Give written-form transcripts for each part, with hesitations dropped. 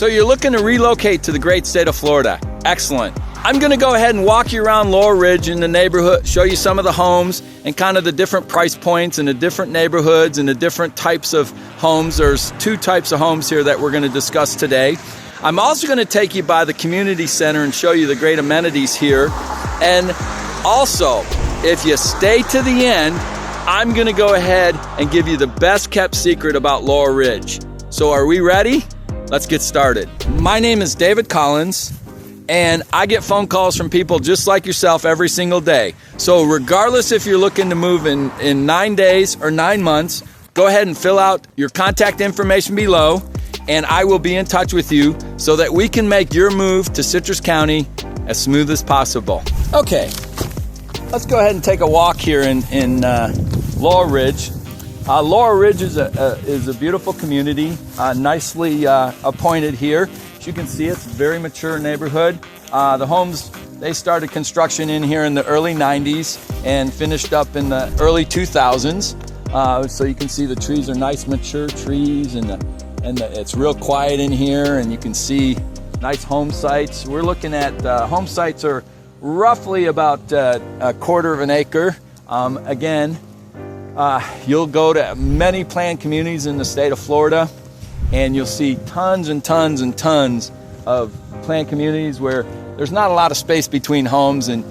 So you're looking to relocate to the great state of Florida. Excellent. I'm going to go ahead and walk you around Laurel Ridge in the neighborhood, show you some of the homes and kind of the different price points and the different neighborhoods and the different types of homes. There's 2 types of homes here that we're going to discuss today. I'm also going to take you by the community center and show you the great amenities here. And also, if you stay to the end, I'm going to go ahead and give you the best kept secret about Laurel Ridge. So are we ready? Let's get started. My name is David Collins, and I get phone calls from people just like yourself every single day. So regardless if you're looking to move in 9 days or 9 months, go ahead and fill out your contact information below, and I will be in touch with you so that we can make your move to Citrus County as smooth as possible. Okay, let's go ahead and take a walk here in Laurel Ridge. Laurel Ridge is a beautiful community, nicely appointed here. As you can see, it's a very mature neighborhood. The homes, they started construction in here in the early 90s and finished up in the early 2000s. So you can see the trees are nice, mature trees, and it's real quiet in here, and you can see nice home sites. We're looking at home sites are roughly about a quarter of an acre. Again, you'll go to many planned communities in the state of Florida, and you'll see tons and tons and tons of planned communities where there's not a lot of space between homes, and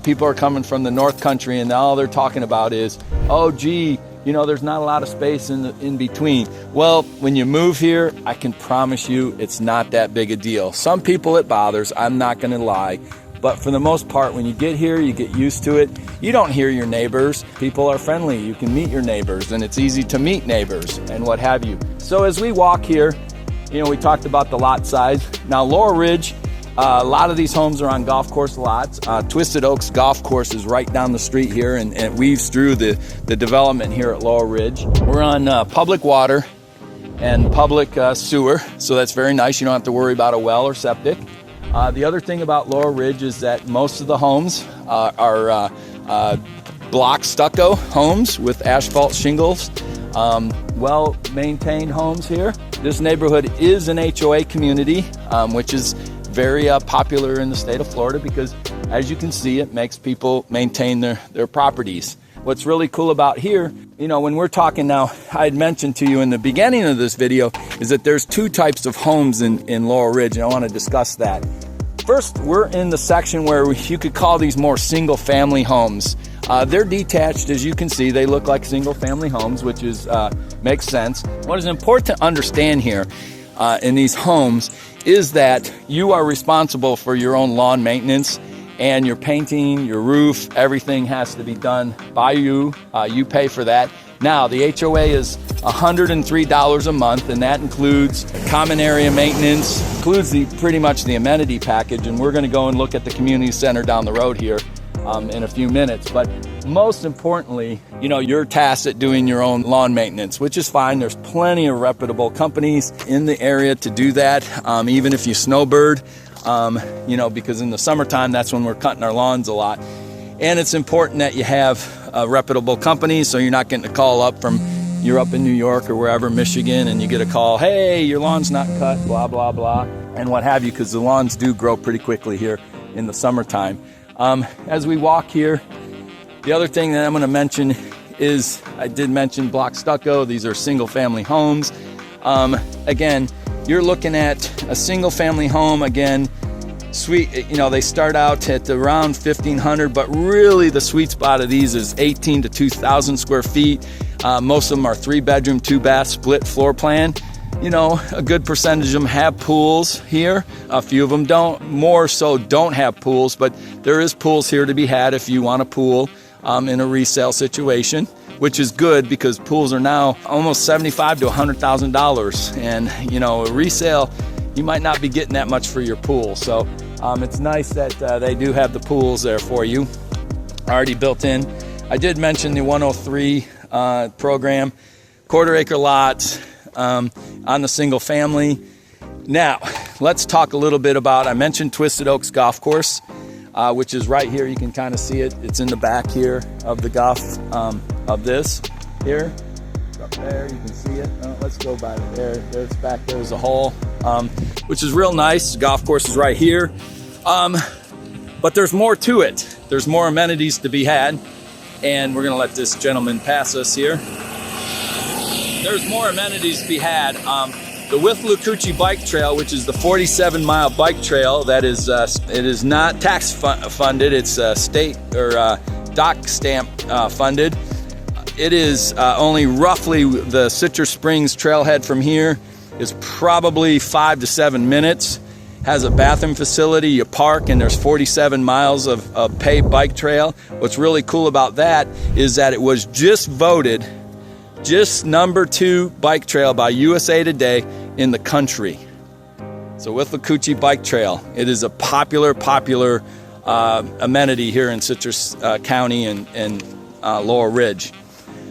people are coming from the North Country and all they're talking about is, oh gee, there's not a lot of space in between. Well, when you move here, I can promise you it's not that big a deal. Some people it bothers, I'm not gonna lie. But for the most part, when you get here, you get used to it. You don't hear your neighbors. People are friendly. You can meet your neighbors, and it's easy to meet neighbors and what have you. So as we walk here, we talked about the lot size. Now, Laurel Ridge, a lot of these homes are on golf course lots. Twisted Oaks Golf Course is right down the street here, and it weaves through the development here at Laurel Ridge. We're on public water and public sewer, so that's very nice. You don't have to worry about a well or septic. The other thing about Laurel Ridge is that most of the homes are block stucco homes with asphalt shingles. Well-maintained homes here. This neighborhood is an HOA community, which is very popular in the state of Florida because, as you can see, it makes people maintain their properties. What's really cool about here, when we're talking now, I had mentioned to you in the beginning of this video, is that there's 2 types of homes in Laurel Ridge, and I want to discuss that. First, we're in the section where you could call these more single-family homes. They're detached, as you can see. They look like single-family homes, which makes sense. What is important to understand here in these homes is that you are responsible for your own lawn maintenance, and your painting, your roof, everything has to be done by you. You pay for that. Now, the HOA is $103 a month, and that includes common area maintenance, includes pretty much the amenity package, and we're going to go and look at the community center down the road here in a few minutes. But most importantly, you're tasked at doing your own lawn maintenance, which is fine. There's plenty of reputable companies in the area to do that, even if you snowbird, because in the summertime, that's when we're cutting our lawns a lot. And it's important that you have reputable companies, so you're not getting a call up from, you're up in New York or wherever, Michigan, and you get a call, hey, your lawn's not cut, blah, blah, blah, and what have you, because the lawns do grow pretty quickly here in the summertime. As we walk here, the other thing that I'm going to mention is, I did mention block stucco. These are single-family homes. Again, you're looking at a single-family home, again, they start out at around 1,500, but really the sweet spot of these is 18 to 2,000 square feet. Most of them are 3-bedroom, 2-bath, split floor plan. A good percentage of them have pools here. A few of them don't have pools, but there is pools here to be had if you want a pool in a resale situation, which is good because pools are now almost $75,000 to $100,000, and a resale, you might not be getting that much for your pool. So it's nice that they do have the pools there for you, already built in. I did mention the 103 program, quarter-acre lots on the single family. Now, let's talk a little bit about, I mentioned Twisted Oaks Golf Course, which is right here. You can kind of see it. It's in the back here of the golf, of this here. up there, you can see it. Let's go by there. There's back there's a hole, which is real nice. The golf course is right here. But there's more to it. There's more amenities to be had. And we're gonna let this gentleman pass us here. There's more amenities to be had. The Withlacoochee Bike Trail, which is the 47-mile bike trail that is, it is not tax funded, it's state or dock stamp funded. It is only roughly, the Citrus Springs trailhead from here is probably 5 to 7 minutes. Has a bathroom facility, you park, and there's 47 miles of paved bike trail. What's really cool about that is that it was just voted just #2 bike trail by USA Today in the country. So Withlacoochee Bike Trail, it is a popular amenity here in Citrus County and Laurel Ridge.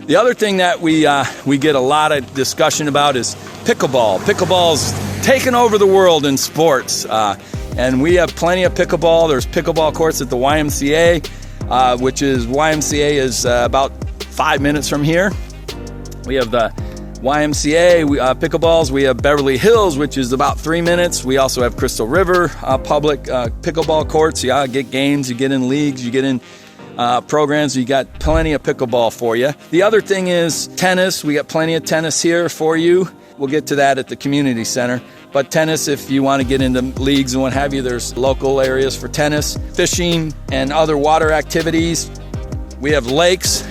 The other thing that we get a lot of discussion about is pickleball. Pickleball's taken over the world in sports, and we have plenty of pickleball. There's pickleball courts at the YMCA, which is about 5 minutes from here. We have the YMCA pickleballs. We have Beverly Hills, which is about 3 minutes. We also have Crystal River public pickleball courts. You get games, you get in leagues, you get in programs. You got plenty of pickleball for you. The other thing is tennis. We got plenty of tennis here for you. We'll get to that at the community center. But tennis, if you want to get into leagues and what have you, there's local areas for tennis, fishing, and other water activities. We have lakes.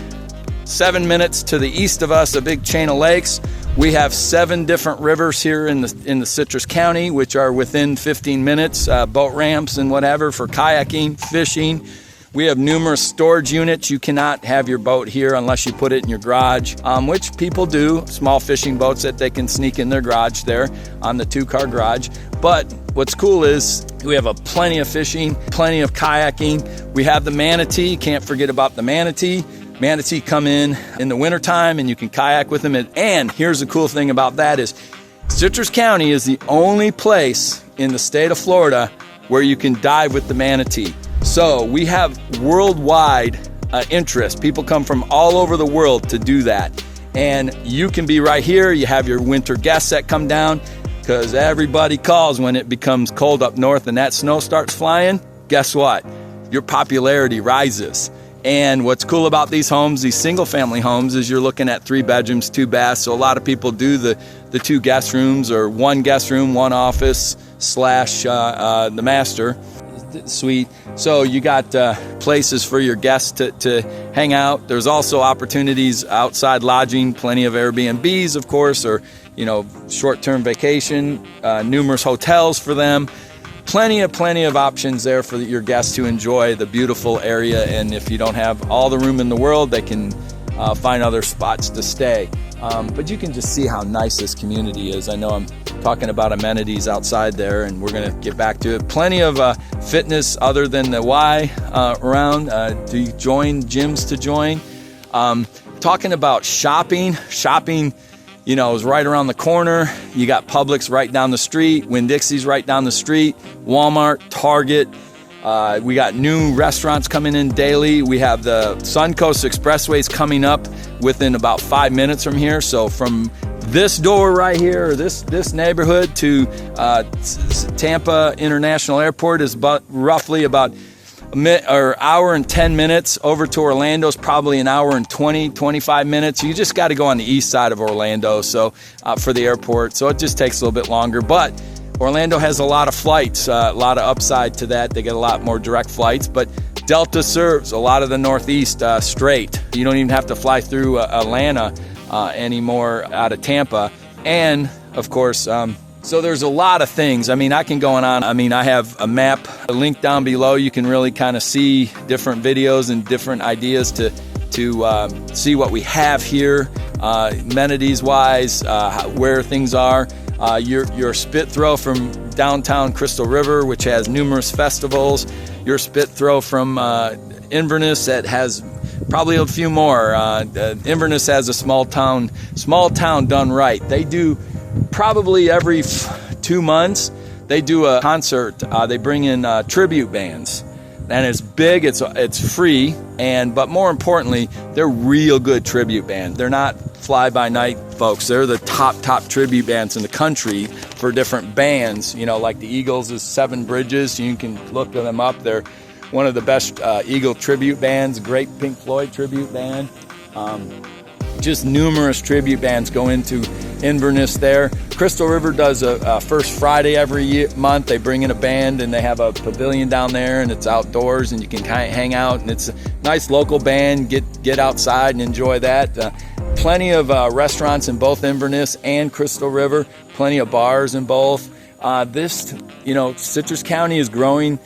7 minutes to the east of us, a big chain of lakes. We have 7 different rivers here in the Citrus County, which are within 15 minutes, boat ramps and whatever for kayaking, fishing. We have numerous storage units. You cannot have your boat here unless you put it in your garage, which people do, small fishing boats that they can sneak in their garage there on the 2-car garage. But what's cool is we have plenty of fishing, plenty of kayaking. We have the manatee, can't forget about the manatee. Manatee come in the wintertime and you can kayak with them. And here's the cool thing about that is Citrus County is the only place in the state of Florida where you can dive with the manatee. So we have worldwide interest. People come from all over the world to do that. And you can be right here. You have your winter guests that come down because everybody calls when it becomes cold up north and that snow starts flying. Guess what? Your popularity rises. And what's cool about these homes, these single family homes, is you're looking at 3 bedrooms, 2 baths. So a lot of people do the 2 guest rooms or 1 guest room, 1 office / the master suite. So you got places for your guests to hang out. There's also opportunities outside lodging, plenty of Airbnbs, of course, or short-term vacation, numerous hotels for them. Plenty of options there for your guests to enjoy the beautiful area. And if you don't have all the room in the world, they can find other spots to stay. But you can just see how nice this community is. I know I'm talking about amenities outside there, and we're going to get back to it. Plenty of fitness other than the Y around to join, gyms to join. Talking about shopping, is right around the corner. You got Publix right down the street, Winn-Dixie's right down the street, Walmart, Target. We got new restaurants coming in daily. We have the Suncoast Expressways coming up within about 5 minutes from here. So from this door right here, or this neighborhood to Tampa International Airport is roughly about hour and 10 minutes. Over to Orlando is probably an hour and 25 minutes. You just got to go on the east side of Orlando for the airport. So it just takes a little bit longer. But Orlando has a lot of flights, a lot of upside to that. They get a lot more direct flights. But Delta serves a lot of the Northeast straight. You don't even have to fly through Atlanta anymore out of Tampa. And, of course, so there's a lot of things. I mean, I can go on. I have a map, a link down below. You can really kind of see different videos and different ideas to see what we have here, amenities-wise, where things are. Your spit throw from downtown Crystal River, which has numerous festivals. Your spit throw from Inverness that has probably a few more. Inverness has a small town done right. They do probably every 2 months. They do a concert. They bring in tribute bands, and it's big. It's free, but more importantly, they're real good tribute band. They're not fly-by-night folks. They're the top tribute bands in the country for different bands. You know, like the Eagles is Seven Bridges. You can look them up. They're one of the best Eagle tribute bands, great Pink Floyd tribute band. Just numerous tribute bands go into Inverness there. Crystal River does a first Friday every month. They bring in a band and they have a pavilion down there, and it's outdoors and you can kind of hang out, and it's a nice local band. Get outside and enjoy that. Plenty of restaurants in both Inverness and Crystal River. Plenty of bars in both. Citrus County is growing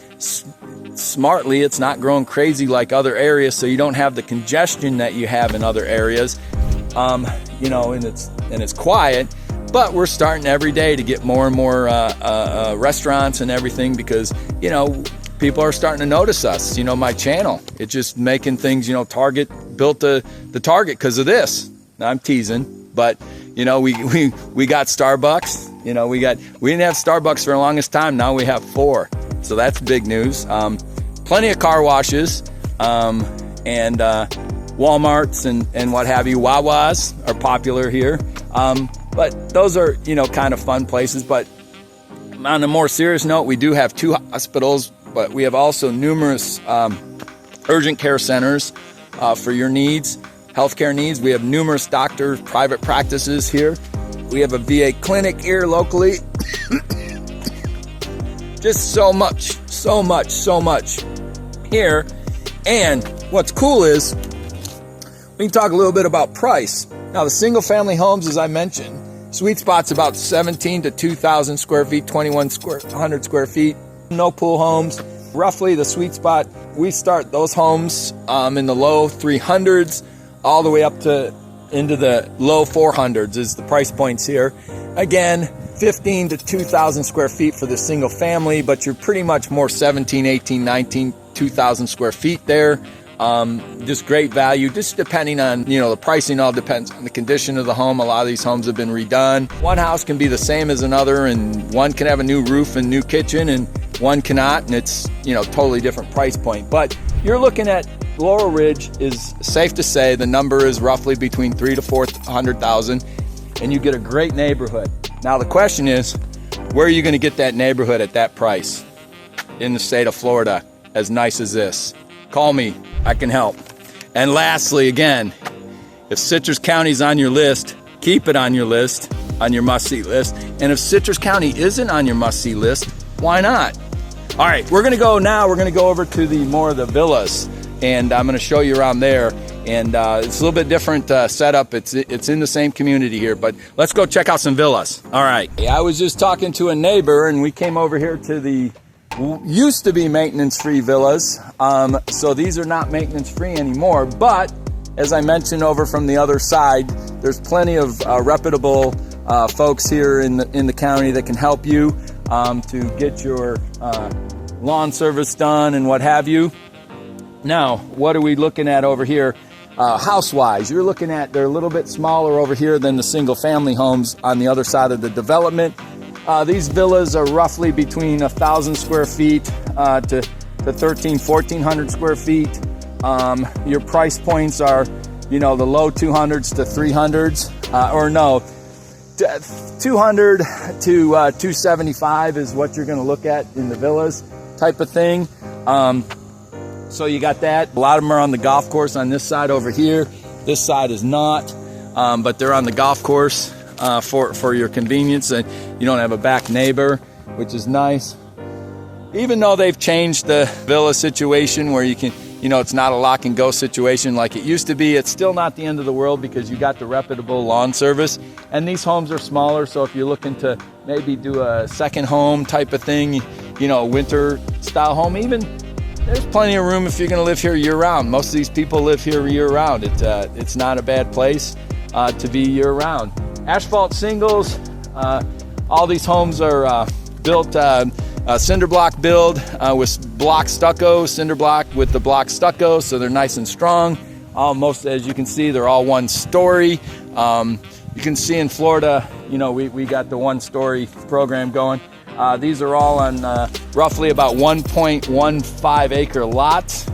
smartly. It's not growing crazy like other areas, so you don't have the congestion that you have in other areas. And it's quiet, but we're starting every day to get more and more restaurants and everything, because people are starting to notice us. My channel, it's just making things. Target built the Target because of this. Now, I'm teasing, but we got Starbucks. We didn't have Starbucks for the longest time. Now we have 4, so that's big news. Plenty of car washes, and Walmarts and what have you. Wawas are popular here, but those are kind of fun places. But on a more serious note, we do have 2 hospitals, but we have also numerous urgent care centers for your needs, healthcare needs. We have numerous doctors, private practices here. We have a VA clinic here locally. Just so much here. And what's cool is we can talk a little bit about price. Now, the single family homes, as I mentioned, sweet spot's about 17 to 2,000 square feet, 2,100 square feet. No pool homes. Roughly the sweet spot, we start those homes in the low 300s all the way up to into the low 400s is the price points here. Again, 15 to 2,000 square feet for the single family, but you're pretty much more 17, 18, 19, 2,000 square feet there. Just great value, just depending on, the pricing all depends on the condition of the home. A lot of these homes have been redone. One house can be the same as another, and one can have a new roof and new kitchen, and one cannot, and it's, totally different price point. But you're looking at Laurel Ridge is safe to say the number is roughly between 300,000 to 400,000, and you get a great neighborhood. Now the question is, where are you going to get that neighborhood at that price in the state of Florida, as nice as this? Call me, I can help. And lastly, again, if Citrus County's on your list, keep it on your list, on your must-see list. And if Citrus County isn't on your must-see list, why not? All right, we're going to go over to more of the villas, and I'm going to show you around there. And it's a little bit different setup. It's in the same community here, but let's go check out some villas. All right. I was just talking to a neighbor, and we came over here to the used to be maintenance-free villas. So these are not maintenance-free anymore, but as I mentioned over from the other side, there's plenty of reputable folks here in the county that can help you to get your lawn service done and what have you. Now, what are we looking at over here? House-wise, you're looking at, they're a little bit smaller over here than the single-family homes on the other side of the development. These villas are roughly between 1,000 square feet to 1,400 square feet. Your price points are, the low 200s to 300s, 200 to 275 is what you're going to look at in the villas type of thing. So you got that. A lot of them are on the golf course on this side over here. This side is not, but they're on the golf course for your convenience, and you don't have a back neighbor, which is nice. Even though they've changed the villa situation where you can, it's not a lock and go situation like it used to be, it's still not the end of the world because you got the reputable lawn service. And these homes are smaller, so if you're looking to maybe do a second home type of thing, a winter style home, even there's plenty of room if you're going to live here year-round. Most of these people live here year-round. It's not a bad place to be year-round. Asphalt singles. All these homes are built cinder block build with block stucco, cinder block with the block stucco, so they're nice and strong. Almost, as you can see, they're all one story. You can see in Florida, we got the one-story program going. These are all on roughly about 1.15 acre lots,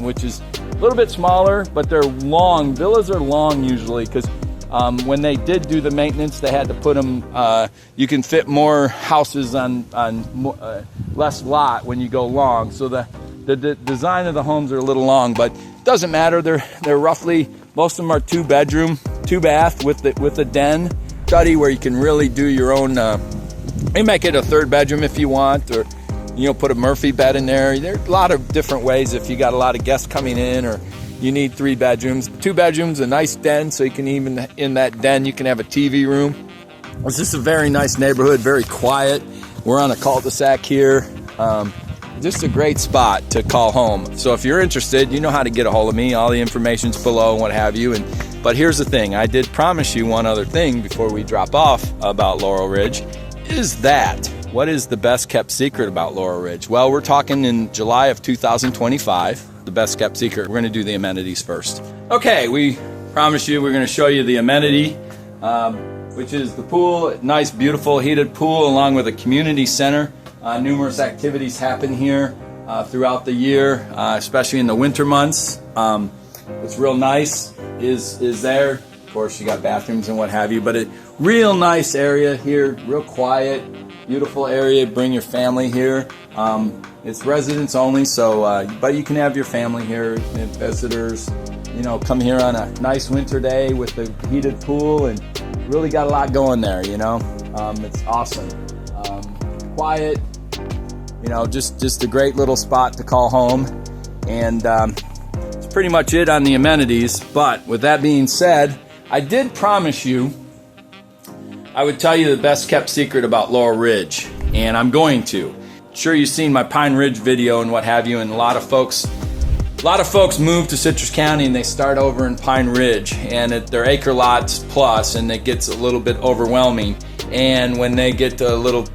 which is a little bit smaller, but they're long. Villas are long usually because When they did do the maintenance, they had to put them, you can fit more houses on less lot when you go long. So the design of the homes are a little long, but it doesn't matter. They're roughly, most of them are 2 bedroom, 2 bath with a den, study where you can really do your own, you make it a 3rd bedroom if you want, or put a Murphy bed in there. There are a lot of different ways if you got a lot of guests coming in, or you need 3 bedrooms. 2 bedrooms, a nice den, so you can even, in that den, you can have a TV room. It's just a very nice neighborhood, very quiet. We're on a cul-de-sac here. Just a great spot to call home. So if you're interested, you know how to get a hold of me. All the information's below and what have you. But here's the thing. I did promise you one other thing before we drop off about Laurel Ridge, is that what is the best kept secret about Laurel Ridge? Well, we're talking in July of 2025, the best kept secret. We're going to do the amenities first. Okay, we promise you we're going to show you the amenity, which is the pool, nice, beautiful, heated pool, along with a community center. Numerous activities happen here throughout the year, especially in the winter months. What's real nice is there. Of course, you got bathrooms and what have you, but a real nice area here, real quiet, beautiful area. Bring your family here. It's residents only, so but you can have your family here, and visitors. Come here on a nice winter day with the heated pool, and really got a lot going there. It's awesome. Quiet. Just a great little spot to call home, and that's pretty much it on the amenities. But with that being said, I did promise you I would tell you the best kept secret about Laurel Ridge, and I'm going to. Sure, you've seen my Pine Ridge video and what have you, and a lot of folks move to Citrus County and they start over in Pine Ridge, and they're acre lots plus, and it gets a little bit overwhelming. And when they get to a little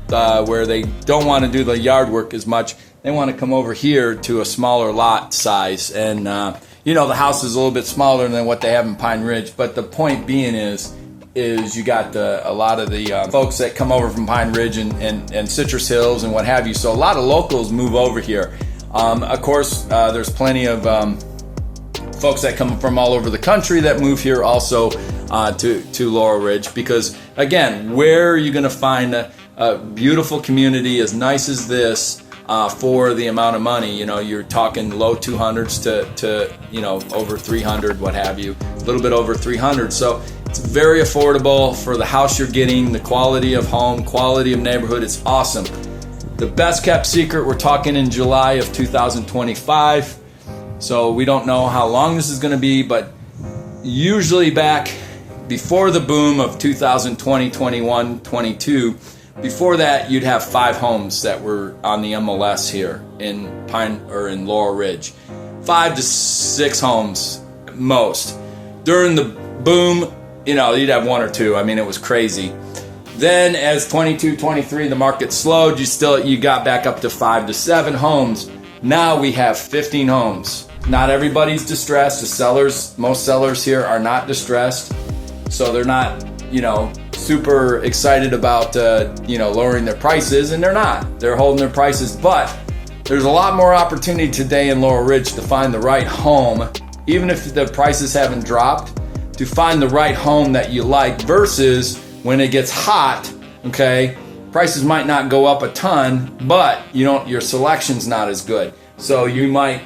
where they don't want to do the yard work as much, they want to come over here to a smaller lot size. And the house is a little bit smaller than what they have in Pine Ridge. But the point being is you got a lot of the folks that come over from Pine Ridge and Citrus Hills and what have you. So a lot of locals move over here. Of course, there's plenty of folks that come from all over the country that move here also to Laurel Ridge, because again, where are you going to find a beautiful community as nice as this for the amount of money? You're talking low 200s to over 300, what have you, a little bit over 300. So it's very affordable for the house you're getting, the quality of home, quality of neighborhood. It's awesome. The best kept secret, we're talking in July of 2025. So we don't know how long this is going to be, but usually back before the boom of 2020, 21, 22, before that you'd have 5 homes that were on the MLS here in Laurel Ridge. 5 to 6 homes most. During the boom, you'd have 1 or 2. I mean, it was crazy. Then as 22, 23, the market slowed, you got back up to 5 to 7 homes. Now we have 15 homes. Not everybody's distressed. Most sellers here are not distressed. So they're not, super excited about, lowering their prices, and they're not. They're holding their prices, but there's a lot more opportunity today in Laurel Ridge to find the right home, even if the prices haven't dropped, to find the right home that you like, versus when it gets hot, okay, prices might not go up a ton, but your selection's not as good. So you might,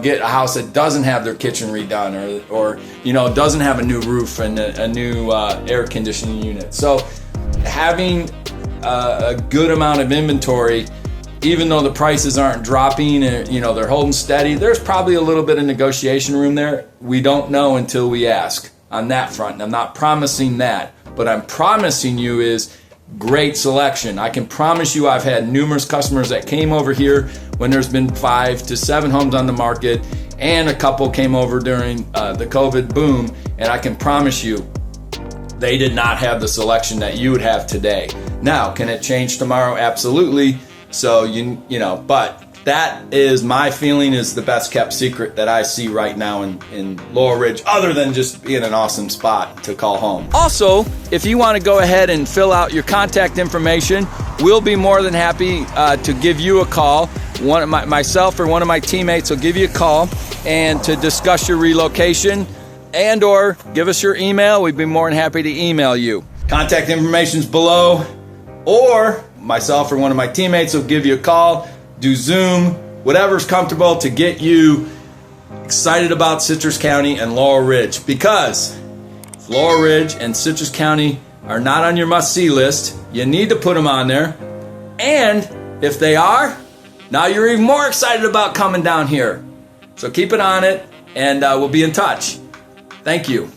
get a house that doesn't have their kitchen redone, or doesn't have a new roof and a new air conditioning unit. So having a good amount of inventory, even though the prices aren't dropping, they're holding steady, there's probably a little bit of negotiation room there. We don't know until we ask on that front. And I'm not promising that, but I'm promising you is great selection. I can promise you I've had numerous customers that came over here when there's been 5 to 7 homes on the market, and a couple came over during the COVID boom, and I can promise you they did not have the selection that you would have today. Now, can it change tomorrow? Absolutely. So but that is my feeling is the best kept secret that I see right now in Laurel Ridge, other than just being an awesome spot to call home. Also, if you want to go ahead and fill out your contact information, we'll be more than happy to give you a call. Myself or one of my teammates will give you a call and to discuss your relocation. and or give us your email. We'd be more than happy to email you. Contact information is below, or myself or one of my teammates will give you a call, do Zoom, whatever's comfortable to get you excited about Citrus County and Laurel Ridge. Because if Laurel Ridge and Citrus County are not on your must-see list, you need to put them on there. And if they are, now you're even more excited about coming down here. So keep it on it, and we'll be in touch. Thank you.